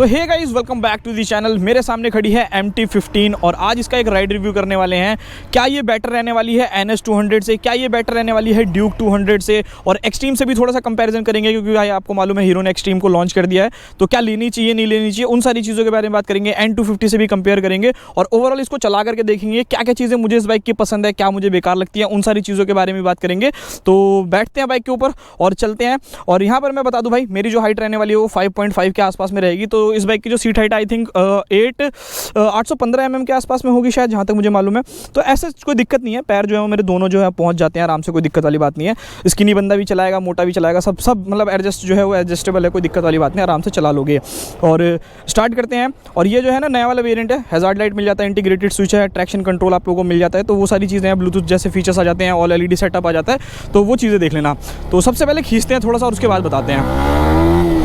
So hey guys, welcome back to the channel. मेरे सामने खड़ी है MT-15 और आज इसका एक राइड रिव्यू करने वाले हैं। क्या ये बेटर रहने वाली है NS 200 से, क्या ये बेटर रहने वाली है ड्यूक 200 से, और एक्सट्रीम से भी थोड़ा सा कंपैरिजन करेंगे क्योंकि भाई आपको मालूम है हीरो ने एक्सट्रीम को लॉन्च कर दिया है। तो क्या लेनी चाहिए नहीं लेनी चाहिए, उन सारी चीज़ों के बारे में बात करेंगे। N250 से भी कंपेयर करेंगे और ओवरऑल इसको चला करके देखेंगे क्या क्या चीज़ें मुझे इस बाइक की पसंद है, क्या मुझे बेकार लगती है, उन सारी चीज़ों के बारे में बात करेंगे। तो बैठते हैं बाइक के ऊपर और चलते हैं। और यहाँ पर मैं बता दूँ भाई, मेरी जो हाइट रहने वाली है वो 5.5 के आसपास में रहेगी। तो इस बाइक की जो seat height I think 815 mm के आसपास में होगी शायद, जहाँ तक मुझे मालूम है। तो ऐसे कोई दिक्कत नहीं है, पैर जो है मेरे दोनों जो है पहुँच जाते हैं आराम से, कोई दिक्कत वाली बात नहीं है। स्किनी बंदा भी चलाएगा, मोटा भी चलाएगा, सब मतलब एडजस्ट जो है वो एडजस्टेबल है, कोई दिक्कत वाली बात नहीं, आराम से चला लोगे। और स्टार्ट करते हैं। और ये जो है ना नया वाला वेरिएंट है, हैजार्ड लाइट मिल जाता है, इंटीग्रेटेड स्विच है, ट्रैक्शन कंट्रोल आप लोगों को मिल जाता है। तो वो सारी चीज़ें हैं, ब्लूटूथ जैसे फीचर्स आ जाते हैं, ऑल LED सेटअप आ जाता है, तो वो चीज़ें देख लेना। तो सबसे पहले खींचते हैं थोड़ा सा और उसके बाद बताते हैं।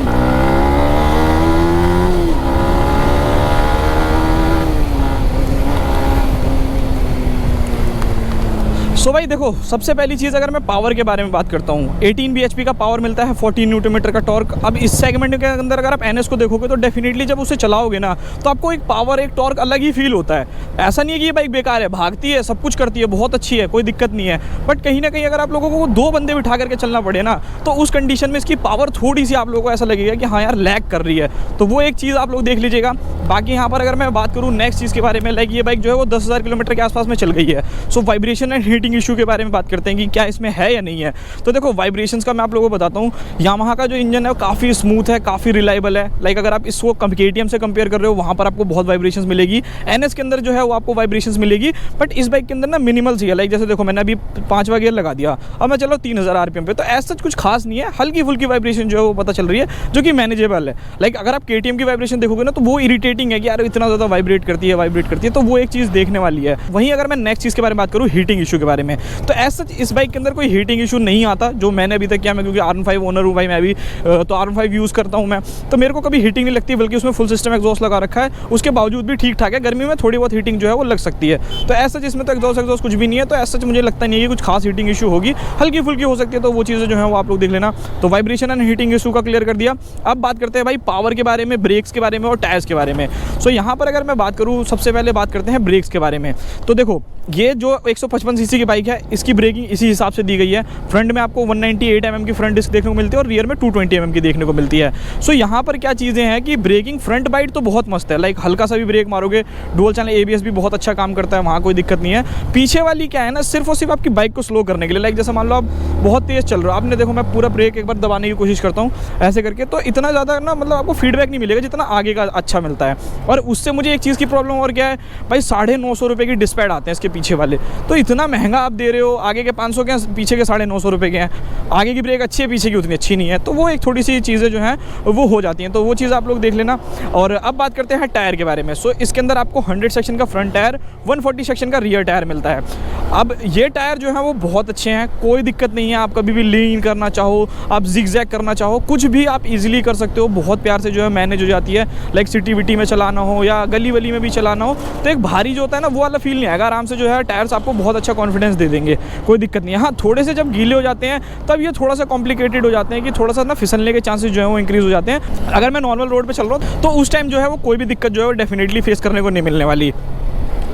सो भाई देखो, सबसे पहली चीज़ अगर मैं पावर के बारे में बात करता हूँ, 18 bhp का पावर मिलता है, 14 Nm का टॉर्क। अब इस सेगमेंट के अंदर अगर आप NS को देखोगे तो डेफिनेटली जब उसे चलाओगे ना तो आपको एक पावर, एक टॉर्क अलग ही फील होता है। ऐसा नहीं है कि ये बाइक बेकार है, भागती है, सब कुछ करती है, बहुत अच्छी है, कोई दिक्कत नहीं है। बट कहीं ना कहीं अगर आप लोगों को 2 बंदे बिठा करके चलना पड़े ना, तो उस कंडीशन में इसकी पावर थोड़ी सी आप लोगों को ऐसा लगेगा कि हाँ यार लैग कर रही है। तो वो एक चीज़ आप लोग देख लीजिएगा। बाकी यहाँ पर अगर मैं बात करूँ नेक्स्ट चीज़ के बारे में, लाइक ये बाइक जो है वो 10,000 किलोमीटर के आसपास में चल गई है। सो वाइब्रेशन एंड हीटिंग इशू के बारे में बात करते हैं कि क्या इसमें है या नहीं है। तो देखो, वाइब्रेशंस का मैं आप लोगों को बताता हूँ। यामाहा का जो इंजन है वो काफ़ी स्मूथ है, काफ़ी रिलायबल है। लाइक अगर आप इसको KTM से कंपेयर कर रहे हो, वहाँ पर आपको बहुत वाइब्रेशंस मिलेगी। NS के अंदर जो है वो आपको वाइब्रेशंस मिलेगी, बट इस बाइक के अंदर ना मिनिमल सी है। लाइक जैसे देखो, मैंने अभी 5वां गियर लगा दिया, अब मैं चलो 3000 RPM पे, तो ऐसा कुछ खास नहीं है, हल्की फुल्की वाइब्रेशन जो है वो पता चल रही है, जो कि मैनेजेबल है। लाइक अगर आप KTM की वाइब्रेशन देखोगे ना तो वो इरिटेटिंग है कि यार इतना ज़्यादा वाइब्रेट करती है, तो वो एक चीज़ देखने वाली है। वहीं अगर मैं नेक्स्ट चीज़ के बारे में बात करूँ, हीटिंग इशू के बारे में, तो ऐसा इस बाइक के अंदर कोई हीटिंग इशू नहीं आता जो मैंने अभी तक किया। मैं क्योंकि R15 ओनर हूँ भाई, मैं भी तो R15 यूज़ करता हूँ मैं, तो मेरे को कभी हीटिंग नहीं लगती, बल्कि उसमें फुल सिस्टम एग्जॉस्ट लगा रखा है, उसके बावजूद भी ठीक ठाक है। गर्मी में थोड़ी बहुत हीटिंग जो है वो लग सकती है, तो ऐसा इसमें तो एग्जॉस्ट कुछ भी नहीं है, तो ऐसा मुझे लगता नहीं है कि कुछ खास हीटिंग इशू होगी, हल्की फुल्की हो सकती है। तो वो चीज़ें जो है वो आप लोग देख लेना। तो वाइब्रेशन एंड हीटिंग इशू का क्लियर कर दिया। अब बात करते हैं भाई पावर के बारे में, ब्रेक्स के बारे में और टायर्स के बारे में। सो यहाँ पर अगर मैं बात करूँ, सबसे पहले बात करते हैं ब्रेक्स के बारे में। तो देखो, ये जो 155 सीसी की बाइक है, इसकी ब्रेकिंग इसी हिसाब से दी गई है। फ्रंट में आपको 198 mm की फ्रंट डिस्क देखने को मिलती है और रियर में 220 mm की देखने को मिलती है। सो यहाँ पर क्या चीज़ें हैं कि ब्रेकिंग फ्रंट बाइट तो बहुत मस्त है, लाइक हल्का सा भी ब्रेक मारोगे, डुअल चैनल ABS भी बहुत अच्छा काम करता है, वहाँ कोई दिक्कत नहीं है। पीछे वाली क्या है ना, सिर्फ और सिर्फ आपकी बाइक को स्लो करने के लिए। लाइक जैसे मान लो आप बहुत तेज़ चल रहे हो, आपने देखो मैं पूरा ब्रेक एक बार दबाने की कोशिश करता हूँ ऐसे करके, तो इतना ज़्यादा ना मतलब आपको फीडबैक नहीं मिलेगा जितना आगे का अच्छा मिलता है। और उससे मुझे एक चीज़ की प्रॉब्लम और क्या है भाई, 950 रुपये की डिस्पैड आते हैं इसके पीछे वाले, तो इतना महंगा आप दे रहे हो। आगे के 500 के हैं, पीछे के 950 रुपये के हैं। आगे की ब्रेक अच्छी है, पीछे की उतनी अच्छी नहीं है, तो वो एक थोड़ी सी चीज़ें जो हैं वो हो जाती हैं, तो वो चीज़ आप लोग देख लेना। और अब बात करते हैं टायर के बारे में। सो इसके अंदर आपको 100 सेक्शन का फ्रंट टायर, 140 सेक्शन का रियर टायर मिलता है। अब ये टायर जो है वो बहुत अच्छे हैं, कोई दिक्कत नहीं है। आप कभी भी लीन करना चाहो, आप जिगजैग करना चाहो, कुछ भी आप इजीली कर सकते हो, बहुत प्यार से जो है मैनेज हो जाती है। लाइक सिटी विटी में चलाना हो या गली वली में भी चलाना हो, तो एक भारी जो होता है ना वो वाला फील नहीं आएगा। आराम से जो है टायर्स आपको बहुत अच्छा कॉन्फिडेंस दे देंगे, कोई दिक्कत नहीं है। हाँ, थोड़े से जब गीले हो जाते हैं तब ये थोड़ा सा कॉम्प्लिकेटेड हो जाते हैं कि थोड़ा सा ना फिसलने के चांसेस जो है वो इंक्रीज़ हो जाते हैं। अगर मैं नॉर्मल रोड पे चल रहा हूँ तो उस टाइम जो है वो कोई भी दिक्कत जो है वो डेफिनेटली फेस करने को नहीं मिलने वाली।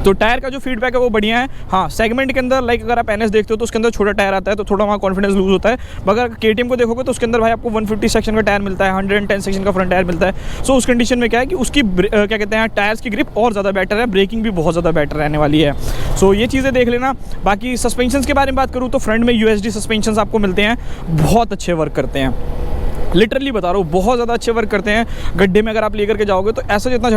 तो टायर का जो फीडबैक है वो बढ़िया है। हाँ, सेगमेंट के अंदर लाइक अगर आप NS देखते हो तो उसके अंदर छोटा टायर आता है, तो थोड़ा वहाँ कॉन्फिडेंस लूज होता है। मगर KTM को देखोगे तो उसके अंदर भाई आपको 150 सेक्शन का टायर मिलता है, 110 सेक्शन का फ्रंट टायर मिलता है। सो उस कंडीशन में क्या है कि उसकी क्या कहते हैं, टायर्स की ग्रिप और ज़्यादा बेटर है, ब्रेकिंग भी बहुत ज़्यादा बेटर रहने वाली है। सो ये चीज़ें देख लेना। बाकी सस्पेंशन के बारे में बात करूँ तो फ्रंट में USD सस्पेंशन आपको मिलते हैं, बहुत अच्छे वर्क करते हैं, लिटरली बता रहा हूँ, बहुत ज़्यादा अच्छे वर्क करते हैं। गड्ढे में अगर आप लेकर के जाओगे तो ऐसा जितना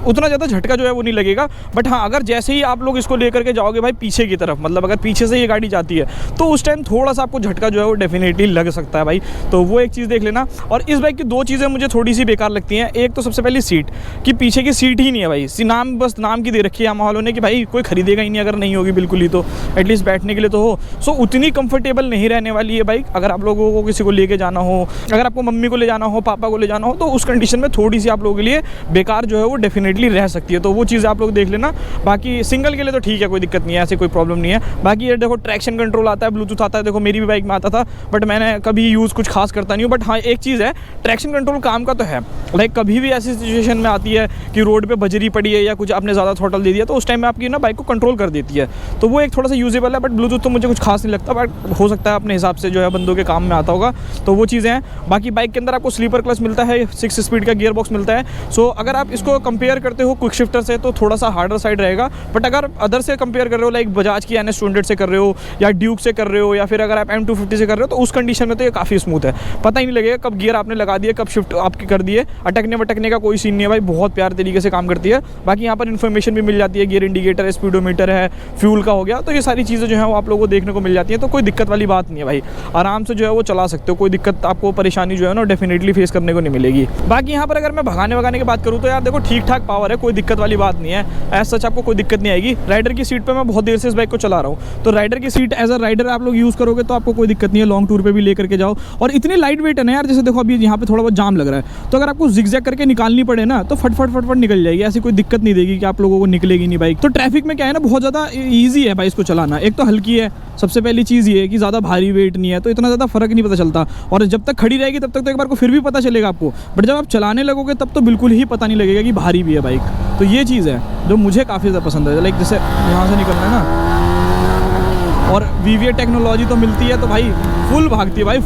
उतना ज़्यादा झटका जो है वो नहीं लगेगा। बट हाँ, अगर जैसे ही आप लोग इसको लेकर के जाओगे भाई पीछे की तरफ, मतलब अगर पीछे से ये गाड़ी जाती है तो उस टाइम थोड़ा सा आपको झटका जो है वो डेफिनेटली लग सकता है भाई। तो वो एक चीज़ देख लेना। और इस बाइक की 2 चीज़ें मुझे थोड़ी सी बेकार लगती हैं। एक तो सबसे पहली सीट, कि पीछे की सीट ही नहीं है भाई, नाम बस नाम की दे रखी है यामाहा वालों ने कि भाई कोई खरीदेगा ही नहीं अगर नहीं होगी बिल्कुल ही, तो एटलीस्ट बैठने के लिए तो हो। सो उतनी कंफर्टेबल नहीं रहने वाली है बाइक। अगर आप लोगों को किसी को लेके जाना हो अगर आपको मम्मी को ले जाना हो, पापा को ले जाना हो, तो उस कंडीशन में थोड़ी सी आप लोगों के लिए बेकार जो है वो डेफिनेटली रह सकती है। तो वो चीज़ आप लोग देख लेना। बाकी सिंगल के लिए तो ठीक है, कोई दिक्कत नहीं है, ऐसे कोई प्रॉब्लम नहीं है। बाकी ये देखो ट्रैक्शन कंट्रोल आता है, ब्लूटूथ आता है, देखो मेरी भी बाइक में आता था, बट मैंने कभी यूज़ कुछ खास करता नहीं हूँ। बट हाँ, एक चीज़ है, ट्रैक्शन कंट्रोल काम का तो है। लाइक कभी भी ऐसी सिचुएशन में आती है कि रोड पे बजरी पड़ी है या कुछ आपने ज़्यादा थ्रॉटल दे दिया, तो उस टाइम में आपकी ना बाइक को कंट्रोल कर देती है। तो वो एक थोड़ा सा यूजेबल है। बट ब्लूटूथ तो मुझे कुछ खास नहीं लगता, बट हो सकता है अपने हिसाब से जो है बंदों के काम में आता होगा। तो वो चीज़ें हैं। बाकी बाइक के अंदर आपको स्लीपर क्लच मिलता है, 6 स्पीड का गियर बॉक्स मिलता है। सो अगर आप इसको कंपेयर करते हो क्विक शिफ्टर से तो थोड़ा सा हार्डर साइड रहेगा। बट अगर अदर से कंपेयर कर रहे हो, लाइक बजाज की NS200 से कर रहे हो या ड्यूक से कर रहे हो या फिर अगर आप M250 से कर रहे हो, तो उस कंडीशन में तो ये काफ़ी स्मूथ है। पता ही नहीं लगेगा कब गियर आपने लगा दिए, कब शिफ्ट आपकी कर दिए। अटकने वटकने का कोई सीन नहीं है भाई, बहुत प्यार तरीके से काम करती है। बाकी यहाँ पर इन्फॉर्मेशन भी मिल जाती है, गियर इंडिकेटर है, स्पीडोमीटर है, फ्यूल का हो गया, तो ये सारी चीज़ें जो है वो आप लोगों को देखने को मिल जाती है। तो कोई दिक्कत वाली बात नहीं है भाई, आराम से जो है वो चला सकते हो। कोई दिक्कत आपको, परेशानी जो है ना डेफिनेटली फेस करने को नहीं मिलेगी। बाकी यहाँ पर अगर मैं भगाने वगाने की बात करूँ तो यार देखो ठीक ठाक पावर है, कोई दिक्कत वाली बात नहीं है। एज सच आपको कोई दिक्कत नहीं आएगी। राइडर की सीट पे मैं बहुत देर से इस बाइक को चला रहा हूँ, तो राइडर की सीट एज अ राइडर आप लोग यूज़ करोगे तो आपको कोई दिक्कत नहीं है। लॉन्ग टूर पे भी लेकर के जाओ, और इतनी लाइट वेट है ना यार, जैसे देखो अभी यहाँ पे थोड़ा बहुत जाम लग रहा है, तो अगर आपको जिगजैग करके निकालनी पड़े ना तो फटफट निकल जाएगी। ऐसी कोई दिक्कत नहीं देगी कि आप लोगों को निकलेगी नहीं बाइक। तो ट्रैफिक में क्या है ना, बहुत ज़्यादा ईजी है भाई इसको चलाना। एक तो हल्की है, सबसे पहली चीज़ ये है कि ज़्यादा भारी वेट नहीं है, तो इतना ज़्यादा फर्क नहीं पता चलता। और जब तक खड़ी रहेगी तब तक तो एक बार को फिर भी पता चलेगा आपको, बट जब आप चलाने लगोगे तब तो बिल्कुल ही पता नहीं लगेगा कि भारी भी है बाइक। तो ये चीज़ है जो मुझे काफ़ी ज़्यादा पसंद है। लाइक जैसे यहाँ से निकलना है ना, और VVA टेक्नोलॉजी तो मिलती है तो भाई फुल भागती है भाई,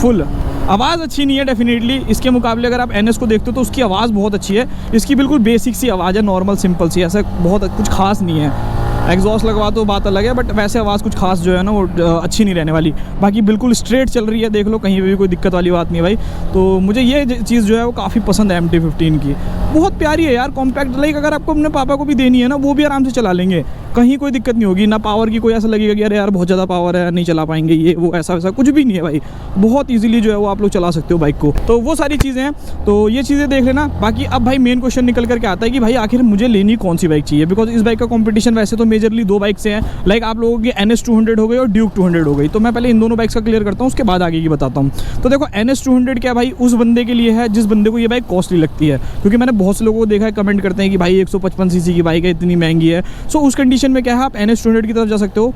फुल। आवाज़ अच्छी नहीं है डेफिनेटली इसके मुकाबले। अगर आप NS को देखते हो तो उसकी आवाज़ बहुत अच्छी है। इसकी बिल्कुल बेसिक सी आवाज़ है, नॉर्मल सिंपल सी, ऐसा बहुत कुछ खास नहीं है। एग्जॉस्ट लगवा तो बात अलग है, बट वैसे आवाज़ कुछ खास जो है ना वो अच्छी नहीं रहने वाली। बाकी बिल्कुल स्ट्रेट चल रही है, देख लो, कहीं भी कोई दिक्कत वाली बात नहीं है भाई। तो मुझे ये चीज़ जो है वो काफ़ी पसंद है MT-15 की, बहुत प्यारी है यार, कॉम्पैक्ट। लाइक अगर आपको अपने पापा को भी देनी है ना, वो भी आराम से चला लेंगे, कहीं कोई दिक्कत नहीं होगी ना। पावर की कोई ऐसा लगेगा कि अरे यार बहुत ज़्यादा पावर है, नहीं चला पाएंगे, ये वो ऐसा वैसा कुछ भी नहीं है भाई। बहुत ईजिली जो है वो आप लोग चला सकते हो बाइक को। तो वो सारी चीज़ें हैं, तो ये चीज़ें देख लेना। बाकी अब भाई मेन क्वेश्चन निकल करके आता है कि भाई आखिर मुझे लेनी कौन सी बाइक चाहिए, बिकॉज इस बाइक का कॉम्पिटिशन वैसे तो मेजरली 2 बाइक से है। लाइक आप लोगों की NS200 हो गई और ड्यूक 200 हो गई। तो मैं पहले इन दोनों बाइक्स का क्लियर करता हूँ, उसके बाद आगे की बताता हूँ। तो देखो NS200 क्या भाई, उस बंदे के लिए है जिस बंदे को ये बाइक कॉस्टली लगती है, क्योंकि मैंने बहुत से लोगों को देखा है कमेंट करते हैं कि भाई 155 सीसी की बाइक है, इतनी महंगी है। सो उस कंडीशन में क्या है, आप NS200 की तरफ जा सकते हो।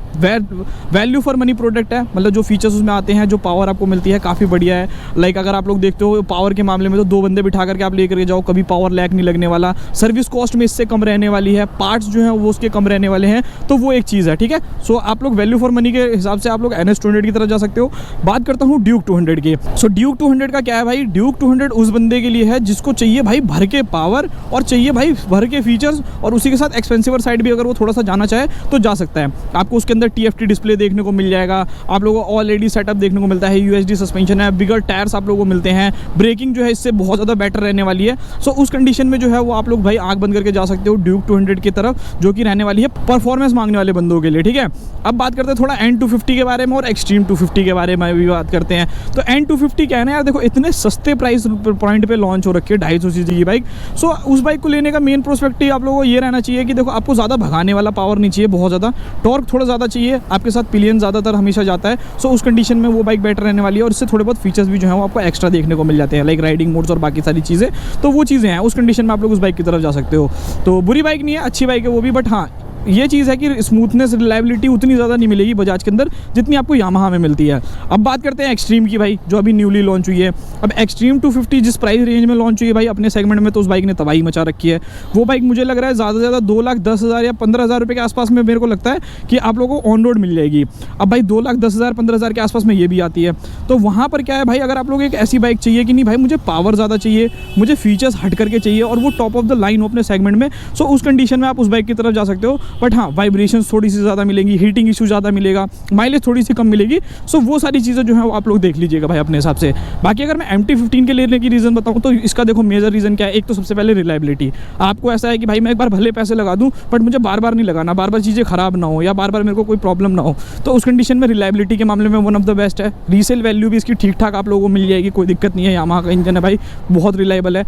वैल्यू फॉर मनी प्रोडक्ट है, मतलब जो फीचर्स उसमें आते हैं, जो पावर आपको मिलती है काफ़ी बढ़िया है। लाइक अगर आप लोग देखते हो पावर के मामले में तो 2 बंदे बिठा करके आप लेकर के जाओ, कभी पावर लैग नहीं लगने वाला। सर्विस कॉस्ट में इससे कम रहने वाली है, पार्ट्स जो हैं वो उसके कम रहने वाले हैं। तो वो एक चीज़ है, ठीक है। सो आप लोग वैल्यू फॉर मनी के हिसाब से आप लोग NS200 की तरफ जा सकते हो। बात करता हूँ ड्यूक 200 की। सो ड्यूक 200 का क्या है भाई, ड्यूक 200 उस बंदे के लिए है जिसको चाहिए भाई भर के पावर और चाहिए भाई भर के फीचर्स, और उसी के साथ एक्सपेंसिवर साइड भी अगर वो थोड़ा सा जाना चाहे तो जा सकता है। आपको उसके अंदर TFT डिस्प्ले देखने को मिल जाएगा, आप लोगों को ऑलरेडी सेटअप देखने को मिलता है, USD सस्पेंशन है, बिगर टायर्स आप लोगों को मिलते हैं, ब्रेकिंग जो है इससे बहुत ज़्यादा बेटर रहने वाली है। सो उस कंडीशन में जो है वो आप लोग भाई आँख बंद करके जा सकते हो ड्यूक 200 की तरफ, जो कि रहने वाली है परफॉर्मेंस मांगने वाले बंदों के लिए, ठीक है। अब बात करते हैं थोड़ा N250 के बारे में और एक्सट्रीम 250 के बारे में भी बात करते हैं। तो N250 क्या है ना यार, देखो इतने सस्ते प्राइस पॉइंट पे लॉन्च हो रखी है, 250 सीसी की बाइक। सो उस बाइक को लेने का मेन प्रोस्पेक्टिव आप लोगों को ये रहना चाहिए कि देखो आपको ज़्यादा भगाने वाला पावर नहीं चाहिए, बहुत ज़्यादा टॉर्क थोड़ा ज़्यादा चाहिए, आपके साथ पिलियन ज़्यादातर हमेशा जाता है। सो उस कंडीशन में वो बाइक बेटर रहने वाली है, और इससे थोड़े बहुत फीचर्स भी जो है वो आपको एक्स्ट्रा देखने को मिल जाते हैं, लाइक राइडिंग मोड्स और बाकी सारी चीज़ें। तो वो चीज़ें हैं, उस कंडीशन में आप लोग उस बाइक की तरफ जा सकते हो। तो बुरी बाइक नहीं है, अच्छी बाइक है वो भी, बट हाँ ये चीज़ है कि स्मूथनेस, रिलायबिलिटी उतनी ज़्यादा नहीं मिलेगी बजाज के अंदर जितनी आपको यामाहा में मिलती है। अब बात करते हैं एक्सट्रीम की भाई, जो अभी न्यूली लॉन्च हुई है। अब एक्सट्रीम 250 जिस प्राइस रेंज में लॉन्च हुई है भाई अपने सेगमेंट में, तो उस बाइक ने तबाही मचा रखी है। वो बाइक मुझे लग रहा है ज़्यादा से ज़्यादा 2,10,000 या 15,000 रुपये के आसपास में मेरे को लगता है कि आप लोगों को ऑन रोड मिल जाएगी। अब भाई 2,10,000 15,000 के आसपास में ये भी आती है। तो वहाँ पर क्या है भाई, अगर आप लोग एक ऐसी बाइक चाहिए कि नहीं भाई मुझे पावर ज़्यादा चाहिए, मुझे फीचर्स हट करके चाहिए और वो टॉप ऑफ द लाइन हो अपने सेगमेंट में, सो उस कंडीशन में आप उस बाइक की तरफ जा सकते हो। बट हाँ वाइब्रेशन थोड़ी सी ज़्यादा मिलेंगी, हीटिंग इशू ज़्यादा मिलेगा, माइलेज थोड़ी सी कम मिलेगी। सो वो सारी चीज़ें जो है वो आप लोग देख लीजिएगा भाई अपने हिसाब से। बाकी अगर मैं MT-15 के लेने की रीज़न बताऊँ तो इसका देखो मेजर रीज़न क्या है, एक तो सबसे पहले रिलायबिलिटी। आपको ऐसा है कि भाई मैं एक बार भले पैसे लगा दूँ बट मुझे बार बार नहीं लगाना, बार बार चीज़ें ख़राब ना हो या बार बार मेरे को कोई प्रॉब्लम ना हो, तो उस कंडीशन में रिलायबिलिटी के मामले में वन ऑफ द बेस्ट है। रीसेल वैल्यू भी इसकी ठीक ठाक आप लोगों को मिल जाएगी, कोई दिक्कत नहीं है। यामाहा का इंजन है भाई, बहुत रिलायबल है।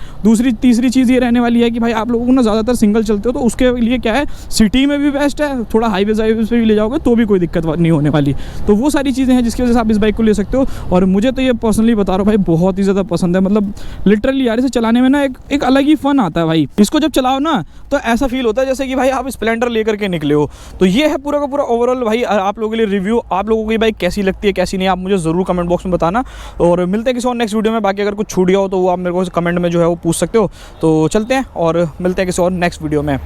तीसरी चीज़ ये रहने वाली है कि भाई आप लोगों को ना ज़्यादातर सिंगल चलते हो तो उसके लिए क्या है, सिटी में में भी बेस्ट है, थोड़ा हाईवे पे भी ले जाओगे तो भी कोई दिक्कत नहीं होने वाली। तो वो सारी चीज़ें हैं जिसकी वजह से आप इस बाइक को ले सकते हो। और मुझे तो ये पर्सनली बता रहा हूँ भाई, बहुत ही ज़्यादा पसंद है। मतलब लिटरली यार इसे चलाने में ना एक अलग ही फ़न आता है भाई। इसको जब चलाओ ना तो ऐसा फील होता है जैसे कि भाई आप स्प्लेंडर लेकर के निकले हो। तो ये है पूरा का पूरा ओवरऑल भाई आप लोगों के लिए रिव्यू। आप लोगों को ये बाइक कैसी लगती है कैसी नहीं, आप मुझे ज़रूर कमेंट बॉक्स में बताना। और मिलते हैं किसी और नेक्स्ट वीडियो में। बाकी अगर कुछ छूट गया हो तो वो आप मेरे को कमेंट में जो है वो पूछ सकते हो। तो चलते हैं और मिलते हैं किसी और नेक्स्ट वीडियो में।